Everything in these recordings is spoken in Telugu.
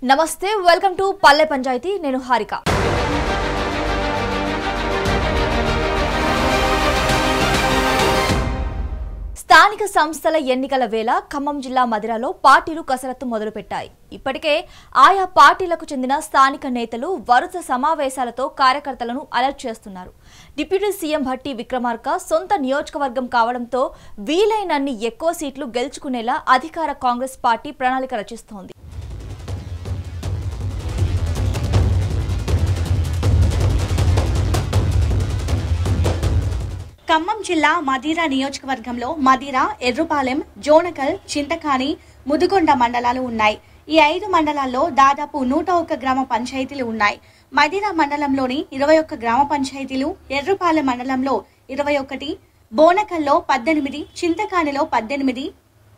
నమస్తే వెల్కమ్ టు పల్లె పంచాయతీ నేను హారిక స్థానిక సంస్థల ఎన్నికల వేళ ఖమ్మం జిల్లా మదిరాలో పార్టీలు కసరత్తు మొదలుపెట్టాయి. ఇప్పటికే ఆయా పార్టీలకు చెందిన స్థానిక నేతలు వరుస సమావేశాలతో కార్యకర్తలను అలర్ట్ చేస్తున్నారు. డిప్యూటీ సీఎం భట్టి విక్రమార్క సొంత నియోజకవర్గం కావడంతో వీలైనన్ని ఎక్కువ సీట్లు గెలుచుకునేలా అధికార కాంగ్రెస్ పార్టీ ప్రణాళిక రచిస్తోంది. ఖమ్మం జిల్లా మదిరా నియోజకవర్గంలో మదిరా, ఎర్రుపాలెం, జోనకల్, చింతకాని, ముదిగొండ మండలాలు ఉన్నాయి. ఈ 5 మండలాల్లో దాదాపు 101 గ్రామ పంచాయతీలు ఉన్నాయి. మదిరా మండలంలోని 21 గ్రామ పంచాయతీలు, ఎర్రుపాలెం మండలంలో 21, బోనకల్లో 18, చింతకానిలో 18,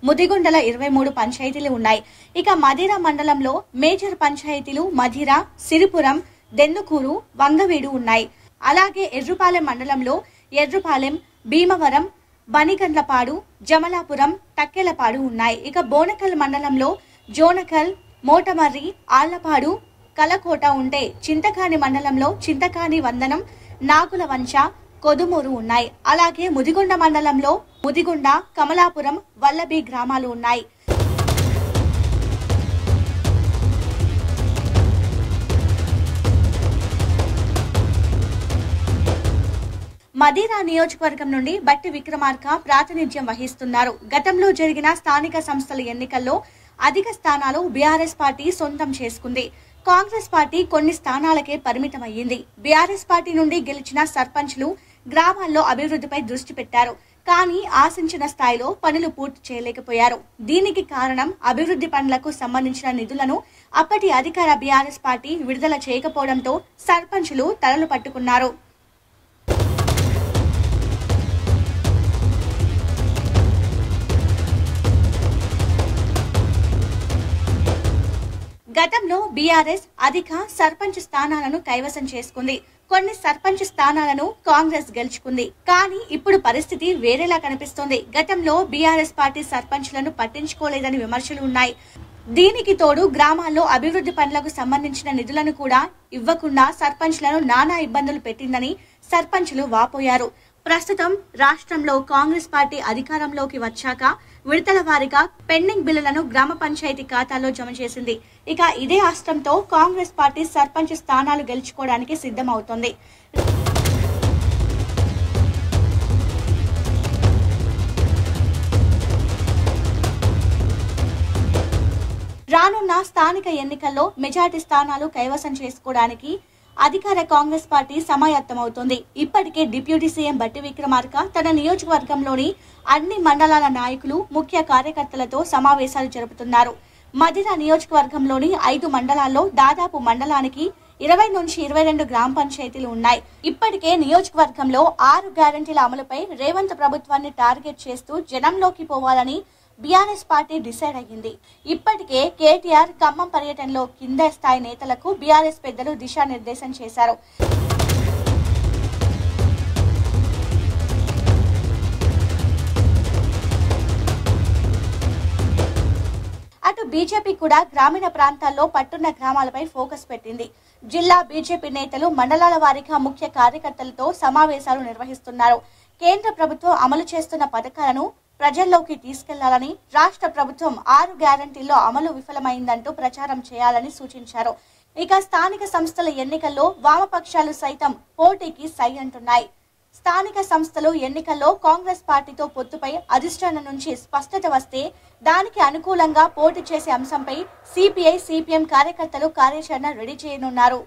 ముదిగొండల 23 పంచాయతీలు ఉన్నాయి. ఇక మదిరా మండలంలో మేజర్ పంచాయతీలు మదిరా, సిరిపురం, దెన్నుకూరు, వంగవీడు ఉన్నాయి. అలాగే ఎర్రుపాలెం మండలంలో ఎర్రుపాలెం, భీమవరం, బనిగండ్లపాడు, జమలాపురం, తక్కెలపాడు ఉన్నాయి. ఇక బోనకల్ మండలంలో జోనకల్, మోటమర్రి, ఆళ్లపాడు, కలకోట ఉంటే చింతకాని మండలంలో చింతకాని, వందనం, నాగులవంచ, కొదుమూరు ఉన్నాయి. అలాగే ముదిగొండ మండలంలో ముదిగొండ, కమలాపురం, వల్లభి గ్రామాలు ఉన్నాయి. మదిరా నియోజకవర్గం నుండి భట్టి విక్రమార్క ప్రాతినిధ్యం వహిస్తున్నారు. గతంలో జరిగిన స్థానిక సంస్థల ఎన్నికల్లో అధిక స్థానాలు బీఆర్ఎస్ పార్టీ సొంతం చేసుకుంది. కాంగ్రెస్ పార్టీ కొన్ని స్థానాలకే పరిమితమయ్యింది. బీఆర్ఎస్ పార్టీ నుండి గెలిచిన సర్పంచ్లు గ్రామాల్లో అభివృద్ధిపై దృష్టి పెట్టారు. కానీ ఆశించిన స్థాయిలో పనులు పూర్తి చేయలేకపోయారు. దీనికి కారణం అభివృద్ధి పనులకు సంబంధించిన నిధులను అప్పటి అధికార బీఆర్ఎస్ పార్టీ విడుదల చేయకపోవడంతో సర్పంచ్లు తలలు పట్టుకున్నారు. గతంలో బీఆర్ఎస్ అధిక సర్పంచ్ స్థానాలను కైవసం చేసుకుంది. కొన్ని సర్పంచ్ స్థానాలను కాంగ్రెస్ గెలుచుకుంది. కానీ ఇప్పుడు పరిస్థితి వేరేలా కనిపిస్తోంది. గతంలో బీఆర్ఎస్ పార్టీ సర్పంచ్లను పట్టించుకోలేదని విమర్శలు ఉన్నాయి. దీనికి తోడు గ్రామాల్లో అభివృద్ధి పనులకు సంబంధించిన నిధులను కూడా ఇవ్వకుండా సర్పంచ్లను నానా ఇబ్బందులు పెట్టిందని సర్పంచ్లు వాపోయారు. ప్రస్తుతం రాష్ట్రంలో కాంగ్రెస్ పార్టీ అధికారంలోకి వచ్చాక విడతల వారీగా పెండింగ్ బిల్లులను గ్రామ పంచాయతీ ఖాతాలో జమ చేసింది. ఇక ఇదే అస్త్రంతో కాంగ్రెస్ పార్టీ సర్పంచ్ స్థానాలు గెలుచుకోవడానికి సిద్ధమవుతోంది. రానున్న స్థానిక ఎన్నికల్లో మెజార్టీ స్థానాలు కైవసం చేసుకోవడానికి అధికార కాంగ్రెస్ పార్టీ సమాయత్తమవుతోంది. ఇప్పటికే డిప్యూటీ సీఎం భట్టి విక్రమార్క తన నియోజకవర్గంలోని అన్ని మండలాల నాయకులు, ముఖ్య కార్యకర్తలతో సమావేశాలు జరుపుతున్నారు. మదిరా నియోజకవర్గంలోని 5 మండలాల్లో దాదాపు మండలానికి 20 నుంచి 22 గ్రామ పంచాయతీలు ఉన్నాయి. ఇప్పటికే నియోజకవర్గంలో 6 గ్యారంటీల అమలుపై రేవంత్ ప్రభుత్వాన్ని టార్గెట్ చేస్తూ జనంలోకి పోవాలని బీఆర్ఎస్ పార్టీ డిసైడ్ అయ్యింది. ఇప్పటికే కేటీఆర్ ఖమ్మం పర్యటనలో కింద స్థాయి నేతలకు బీఆర్ఎస్ పెద్దలు దిశానిర్దేశం చేశారు. అటు బీజేపీ కూడా గ్రామీణ ప్రాంతాల్లో పట్టున్న గ్రామాలపై ఫోకస్ పెట్టింది. జిల్లా బీజేపీ నేతలు మండలాల వారీగా ముఖ్య కార్యకర్తలతో సమావేశాలు నిర్వహిస్తున్నారు. కేంద్ర ప్రభుత్వం అమలు చేస్తున్న పథకాలను ప్రజల్లోకి తీసుకెళ్లాలని, రాష్ట్ర ప్రభుత్వం 6 గ్యారంటీల్లో అమలు విఫలమైందంటూ ప్రచారం చేయాలని సూచించారు. ఇక స్థానిక సంస్థల ఎన్నికల్లో వామపక్షాలు సైతం పోటీకి సై అంటున్నాయి. స్థానిక సంస్థలు ఎన్నికల్లో కాంగ్రెస్ పార్టీతో పొత్తుపై అధిష్టానం నుంచి స్పష్టత వస్తే దానికి అనుకూలంగా పోటీ చేసే అంశంపై సిపిఐ, సిపిఎం కార్యకర్తలు కార్యాచరణ రెడీ చేయనున్నారు.